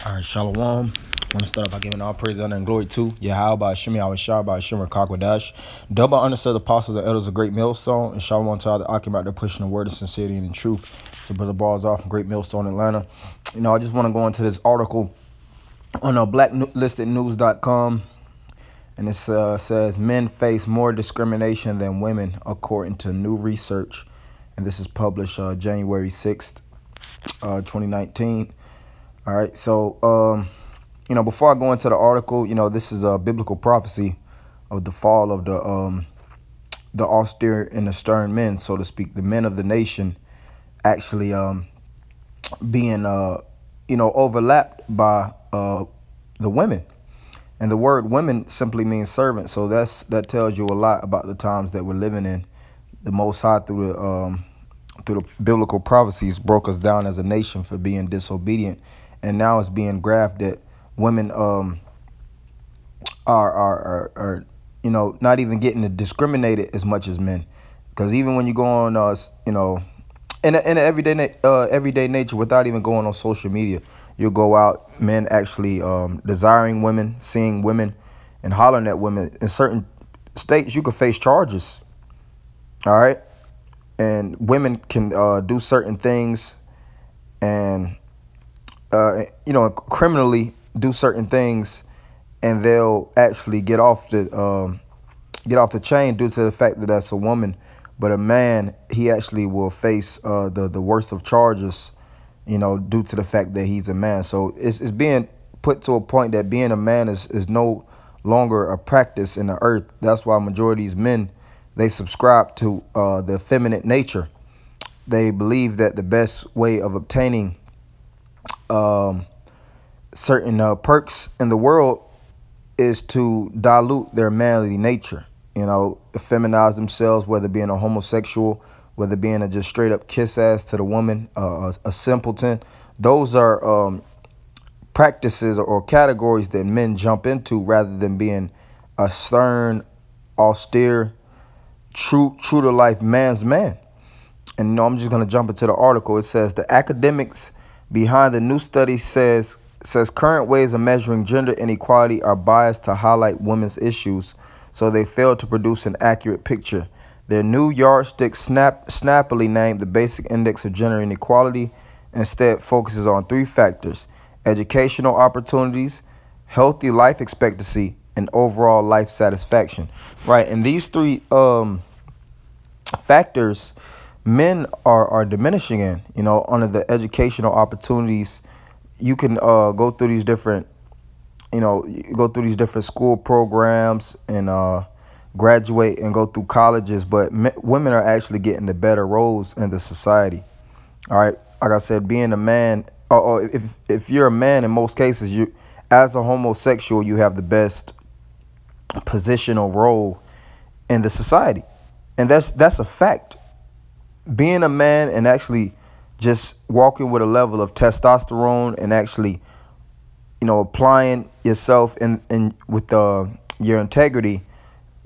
All right, Shalom. I want to start by giving all praise, honor, and glory to Yahweh, Shemi, Awashah, Shimmer, Kakwadash. Double understood apostles and elders of Great Millstone, and Shalom to all the Akim out there pushing the word of sincerity and in truth. So, Brother Balls off from Great Millstone, Atlanta. I just want to go into this article on blacklistednews.com, and it says men face more discrimination than women according to new research, and this is published January 6th, 2019. All right, so before I go into the article, this is a biblical prophecy of the fall of the austere and the stern men, so to speak, the men of the nation, actually being overlapped by the women. And the word women simply means servant, so that tells you a lot about the times that we're living in. The Most High, through the biblical prophecies, broke us down as a nation for being disobedient, and now it's being graphed that women are not even getting discriminated as much as men. Because even when you go on in a everyday nature, without even going on social media, you'll go out, men actually desiring women, seeing women, and hollering at women. In certain states, you could face charges. All right, and women can do certain things, and criminally do certain things, and they'll actually get off the chain due to the fact that that's a woman. But a man, he actually will face the worst of charges, due to the fact that he's a man. So it's being put to a point that being a man is no longer a practice in the earth. That's why majority of these men, they subscribe to the effeminate nature. They believe that the best way of obtaining certain perks in the world is to dilute their manly nature, effeminize themselves, whether being a homosexual, whether being a just straight up kiss ass to the woman, a simpleton. Those are practices or categories that men jump into rather than being a stern, austere, true to life man's man. And I'm just going to jump into the article. It says the academics behind the new study says current ways of measuring gender inequality are biased to highlight women's issues, so they fail to produce an accurate picture. Their new yardstick, snappily named the Basic Index of Gender Inequality, instead focuses on three factors: educational opportunities, healthy life expectancy, and overall life satisfaction. Right, and these three factors, men are diminishing in. Under the educational opportunities, you can go through these different school programs and graduate and go through colleges, but women are actually getting the better roles in the society. All right, like I said, being a man, or if you're a man, in most cases, you, as a homosexual, you have the best position or role in the society, and that's a fact. Being a man and actually just walking with a level of testosterone and actually, applying yourself in with your integrity,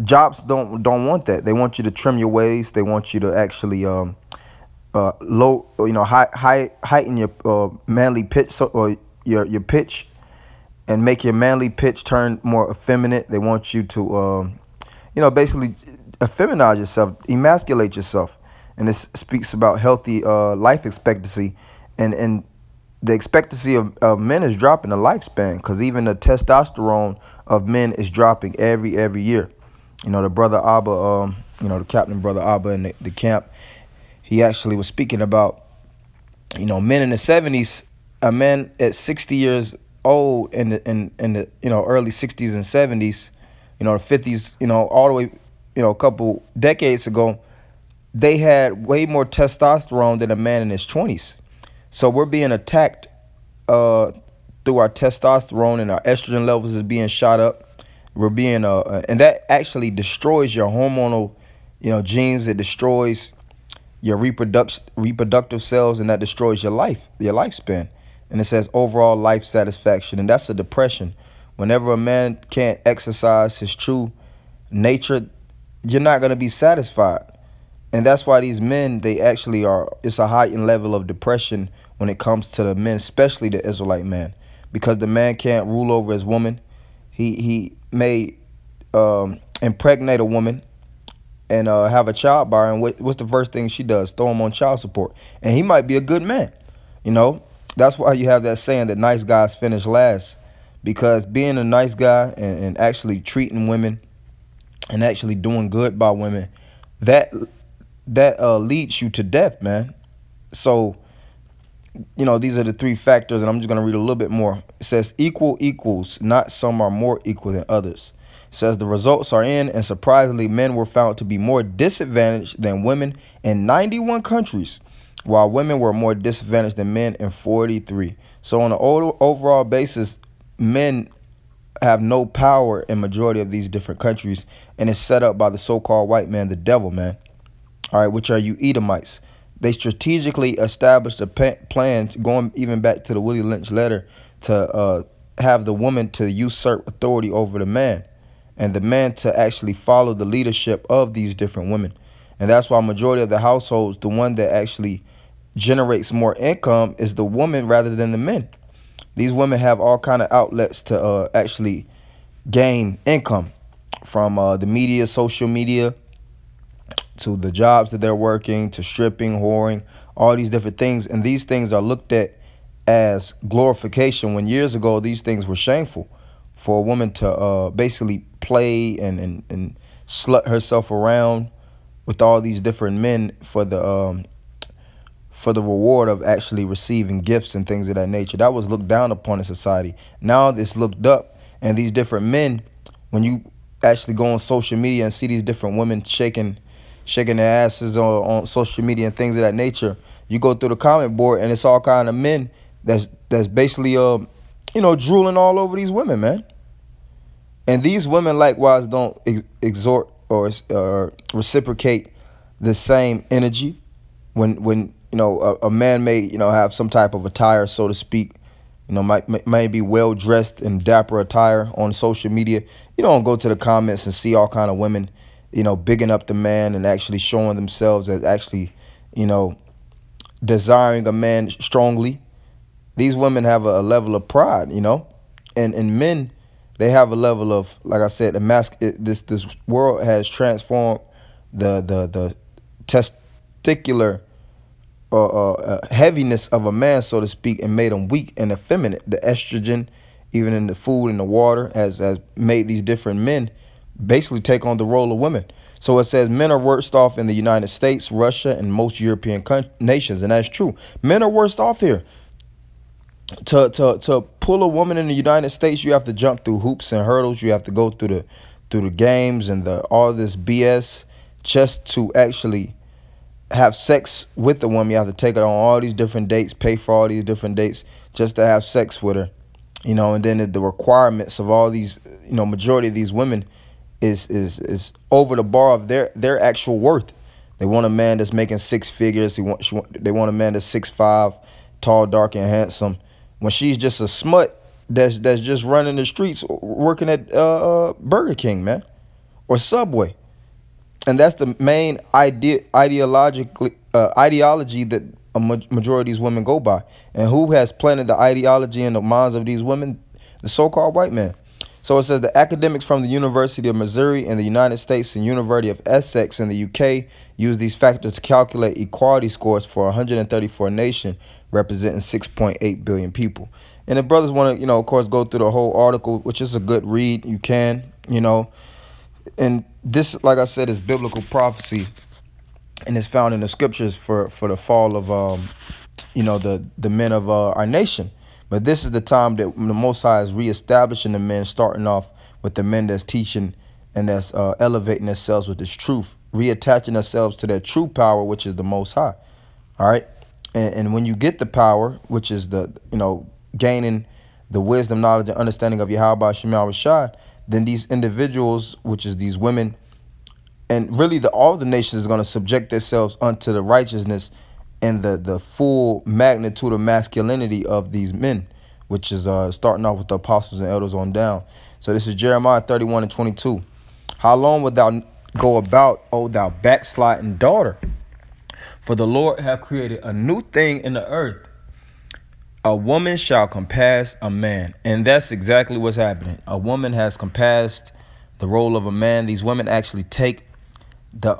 jobs don't want that. They want you to trim your waist. They want you to actually heighten your manly pitch, or your pitch, and make your manly pitch turn more effeminate. They want you to basically effeminize yourself, emasculate yourself. And this speaks about healthy life expectancy, and the expectancy of men is dropping the lifespan, because even the testosterone of men is dropping every year. The brother Abba, the captain brother Abba in the camp, he actually was speaking about, men in the 70s, a man at 60 years old in the early 60s and 70s, the 50s, all the way, a couple decades ago, they had way more testosterone than a man in his 20s. So we're being attacked through our testosterone, and our estrogen levels is being shot up. We're being and that actually destroys your hormonal, genes. It destroys your reproductive cells, and that destroys your lifespan. And it says overall life satisfaction, and that's a depression. Whenever a man can't exercise his true nature, you're not going to be satisfied. And that's why these men, they actually are, it's a heightened level of depression when it comes to the men, especially the Israelite man, because the man can't rule over his woman. He may impregnate a woman and have a child by her, and what's the first thing she does? Throw him on child support. And he might be a good man. You know, that's why you have that saying that nice guys finish last, because being a nice guy and actually treating women and actually doing good by women, that leads you to death, man. So, you know, these are the three factors, and I'm just going to read a little bit more. It says equal equals, not some are more equal than others. It says the results are in, and surprisingly, men were found to be more disadvantaged than women in 91 countries, while women were more disadvantaged than men in 43. So on an overall basis, men have no power in majority of these different countries, and it's set up by the so-called white man, the devil, man. All right, which are you Edomites. They strategically established a plan, going even back to the Willie Lynch letter, to have the woman to usurp authority over the man, and the man to actually follow the leadership of these different women. And that's why majority of the households, the one that actually generates more income is the woman rather than the men. These women have all kind of outlets to actually gain income, from the media, social media, to the jobs that they're working, to stripping, whoring, all these different things. And these things are looked at as glorification, when years ago these things were shameful. For a woman to basically play and slut herself around with all these different men for the reward of actually receiving gifts and things of that nature. That was looked down upon in society. Now it's looked up, and these different men, when you actually go on social media and see these different women shaking their asses on social media and things of that nature, you go through the comment board and it's all kind of men that's basically you know, drooling all over these women, man. And these women likewise don't exhort or reciprocate the same energy. When you know, a man may, you know, have some type of attire, so to speak, you know, might be well dressed in dapper attire on social media. You don't go to the comments and see all kind of women, you know, bigging up the man and actually showing themselves as actually, you know, desiring a man strongly. These women have a level of pride, you know, and men, they have a level of, like I said, this world has transformed the testicular heaviness of a man, so to speak, and made him weak and effeminate. The estrogen, even in the food and the water, has made these different men basically take on the role of women. So it says men are worst off in the United States, Russia, and most European nations, and that's true. Men are worst off here. To pull a woman in the United States, you have to jump through hoops and hurdles. You have to go through the games and all this BS just to actually have sex with the woman. You have to take her on all these different dates, pay for all these different dates just to have sex with her, you know. And then the requirements of all these, you know, majority of these women is over the bar of their actual worth. They want a man that's making six figures. They want a man that's 6'5", tall, dark, and handsome, when she's just a smut that's just running the streets working at Burger King, man, or Subway. And that's the main ideology that a majority of these women go by. And who has planted the ideology in the minds of these women? The so-called white man. So it says the academics from the University of Missouri in the United States and University of Essex in the UK use these factors to calculate equality scores for 134 nations representing 6.8 billion people. And the brothers want to, you know, of course, go through the whole article, which is a good read. You can, you know. And this, like I said, is biblical prophecy, and it's found in the scriptures for the fall of, you know, the men of our nation. But this is the time that the Most High is reestablishing the men, starting off with the men that's teaching and that's elevating themselves with this truth, reattaching themselves to their true power, which is the Most High. All right. And when you get the power, which is the, you know, gaining the wisdom, knowledge, and understanding of Yahweh Shema Rashad, then these individuals, which is these women, and really all the nations is going to subject themselves unto the righteousness and the full magnitude of masculinity of these men, which is starting off with the apostles and elders on down. So this is Jeremiah 31:22. How long wilt thou go about, O thou backsliding daughter? For the Lord hath created a new thing in the earth. A woman shall compass a man. And that's exactly what's happening. A woman has compassed the role of a man. These women actually take the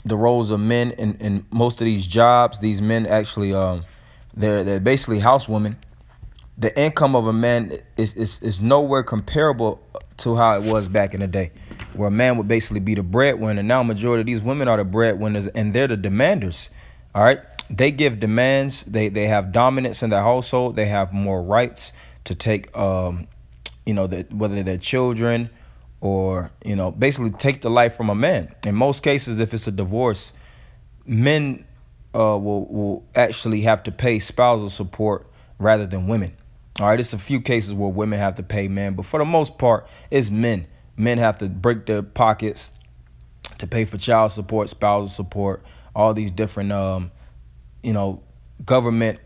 roles of men in most of these jobs. These men actually they're basically housewomen. The income of a man is nowhere comparable to how it was back in the day, where a man would basically be the breadwinner. Now majority of these women are the breadwinners, and they're the demanders. All right. They give demands. They have dominance in their household. They have more rights to take, whether they're children or, basically take the life from a man. In most cases, if it's a divorce, men will actually have to pay spousal support rather than women. All right. It's a few cases where women have to pay men, but for the most part, it's men. Men have to break their pockets to pay for child support, spousal support, all these different government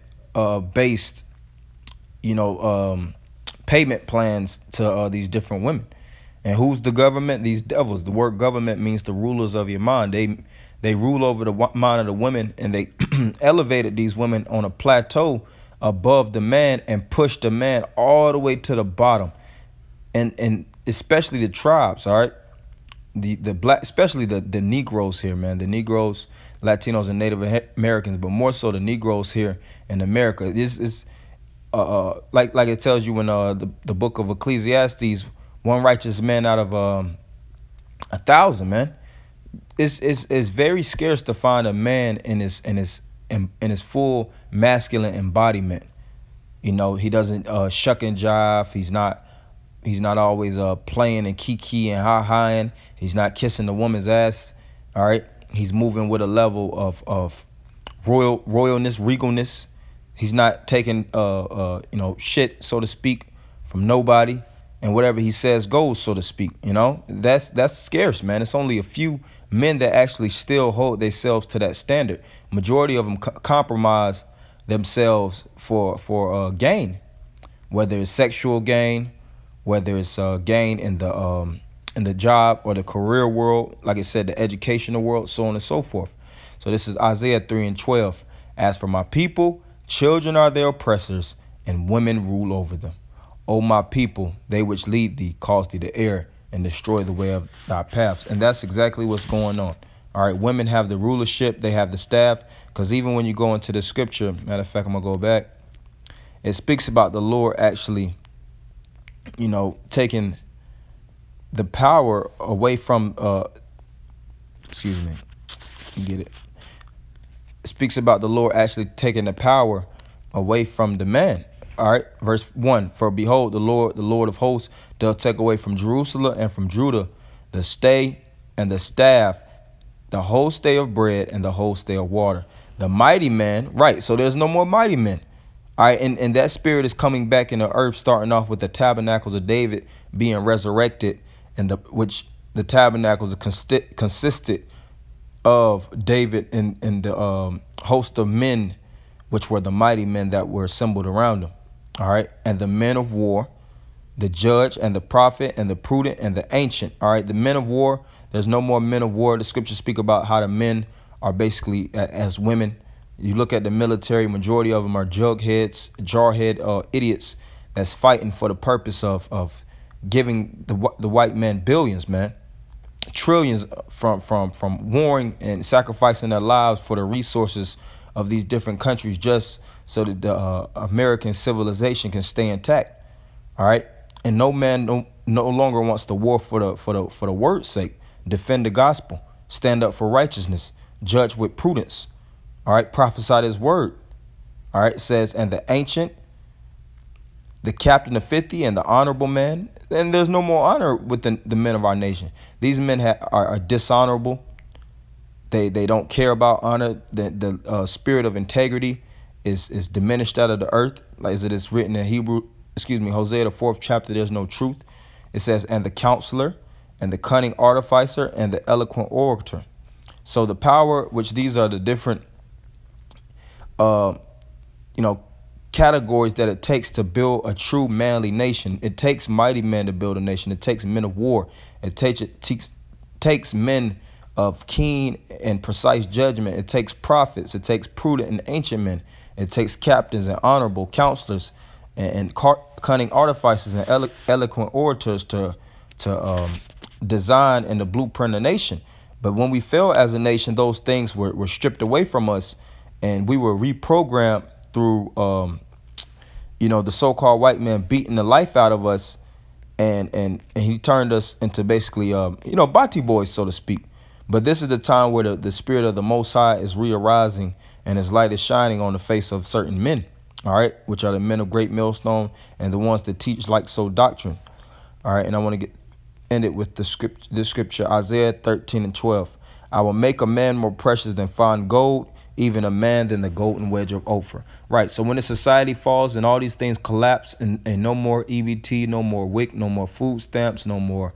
based, payment plans to these different women. And who's the government? These devils. The word government means the rulers of your mind. They rule over the mind of the women, and they elevated these women on a plateau above the man and pushed the man all the way to the bottom. And especially the tribes, all right? The black, especially the Negroes here, man. The Negroes, Latinos, and Native Americans, but more so the Negroes here in America. This is like it tells you in the book of Ecclesiastes, one righteous man out of 1,000, man. It's very scarce to find a man in his full masculine embodiment. He doesn't shuck and jive. He's not always playing and kiki and ha-haing. He's not kissing the woman's ass. All right. He's moving with a level of royalness, regalness. He's not taking shit, so to speak, from nobody, and whatever he says goes, so to speak. That's scarce, man. It's only a few men that actually still hold themselves to that standard. Majority of them compromise themselves for gain, whether it's sexual gain, whether it's gain in the job or the career world, like I said, the educational world, so on and so forth. So this is Isaiah 3:12. As for my people, children are their oppressors, and women rule over them. O my people, they which lead thee cause thee to err and destroy the way of thy paths. And that's exactly what's going on. All right, women have the rulership, they have the staff, because even when you go into the scripture, matter of fact, I'm going to go back, it speaks about the Lord actually, taking the power away from, It speaks about the Lord actually taking the power away from the man. All right, verse 1, for behold, the Lord of hosts, doth take away from Jerusalem and from Judah the stay and the staff, the whole stay of bread and the whole stay of water. The mighty man, right, so there's no more mighty men. All right, and that spirit is coming back in the earth, starting off with the tabernacles of David being resurrected, and which the tabernacles consisted of David and the host of men, which were the mighty men that were assembled around him. All right, and the men of war, the judge and the prophet and the prudent and the ancient. All right, the men of war, there's no more men of war. The scriptures speak about how the men are basically as women. You look at the military, majority of them are jugheads, jarhead idiots that's fighting for the purpose of giving the white man billions, man, trillions from warring and sacrificing their lives for the resources of these different countries, just so that the American civilization can stay intact. All right, and no man no longer wants to war for the word's sake. Defend the gospel, stand up for righteousness, judge with prudence. All right, prophesy his word. All right, it says, and the ancient, the captain of 50, and the honorable man. And there's no more honor with the men of our nation. These men are dishonorable. They don't care about honor. The spirit of integrity is diminished out of the earth, like as it is written in Hosea the 4th chapter. There's no truth. It says, and the counselor, and the cunning artificer, and the eloquent orator. So the power, which these are the different categories that it takes to build a true manly nation. It takes mighty men to build a nation. It takes men of war. It takes men of keen and precise judgment. It takes prophets. It takes prudent and ancient men. It takes captains and honorable counselors and cunning artificers and eloquent orators to design and to blueprint a nation. But when we fell as a nation, those things were stripped away from us, and we were reprogrammed through, the so-called white man beating the life out of us, and he turned us into basically, Bati boys, so to speak. But this is the time where the spirit of the Most High is re-arising, and his light is shining on the face of certain men, all right, which are the men of great millstone and the ones that teach like so doctrine. All right, and I want to end it with this scripture, Isaiah 13:12. I will make a man more precious than fine gold, even a man than the golden wedge of Ophir. Right, so when the society falls and all these things collapse, and no more EBT, no more WIC, no more food stamps, no more,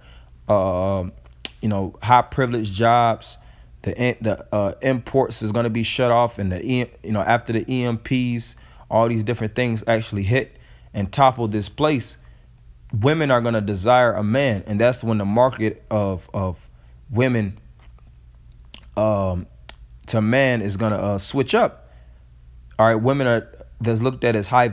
high privileged jobs, the imports is going to be shut off, and after the EMPs, all these different things actually hit and topple this place, women are going to desire a man, and that's when the market of women to man is going to switch up. All right, women that's looked at as high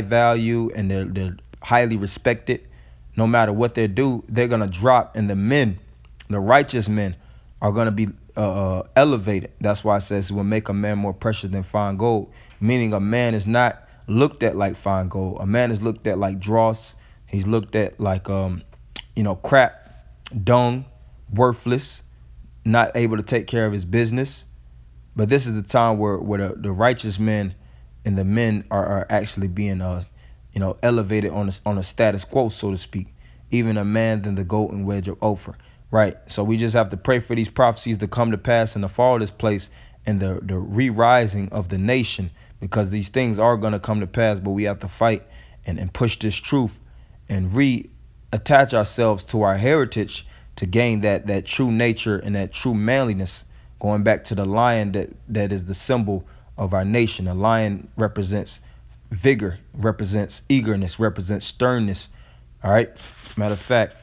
value, and they're highly respected. No matter what they do, they're going to drop, and the men, the righteous men, are going to be elevated. That's why it says it will make a man more precious than fine gold, meaning a man is not looked at like fine gold. A man is looked at like dross. He's looked at like, crap, dung, worthless, not able to take care of his business. But this is the time where the righteous men and the men are actually being, elevated on a status quo, so to speak. Even a man than the golden wedge of Ophir. Right. So we just have to pray for these prophecies to come to pass in the fall of this place and the re-rising of the nation, because these things are going to come to pass. But we have to fight and push this truth and reattach ourselves to our heritage to gain that true nature and that true manliness, going back to the lion that is the symbol of our nation. A lion represents vigor, represents eagerness, represents sternness. All right. Matter of fact,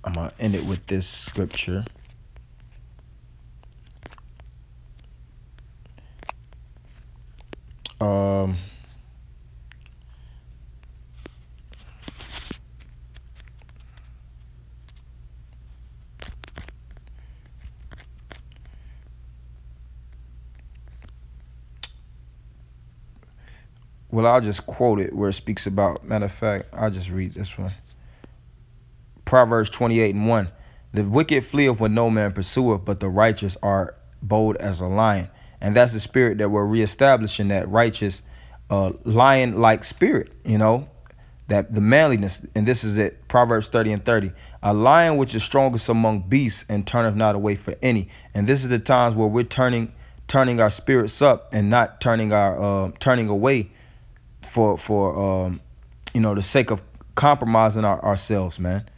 I'm going to end it with this scripture. Well, I'll just quote it where it speaks about, matter of fact, I'll just read this one. Proverbs 28:1. The wicked fleeth when no man pursueth, but the righteous are bold as a lion. And that's the spirit that we're reestablishing, that righteous lion-like spirit, that the manliness. And this is it, Proverbs 30:30. A lion which is strongest among beasts and turneth not away for any. And this is the times where we're turning our spirits up and not turning away for the sake of compromising ourselves, man.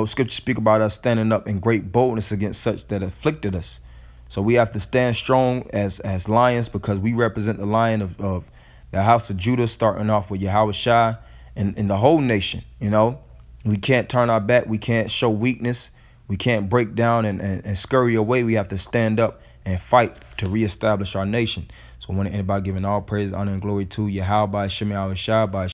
Scripture speak about us standing up in great boldness against such that afflicted us. So we have to stand strong as lions, because we represent the lion of the house of Judah, starting off with Yahweh Shai and the whole nation. We can't turn our back. We can't show weakness. We can't break down and scurry away. We have to stand up and fight to reestablish our nation. So I want anybody giving all praise, honor, and glory to Yahweh by Shem Yahweh Shai by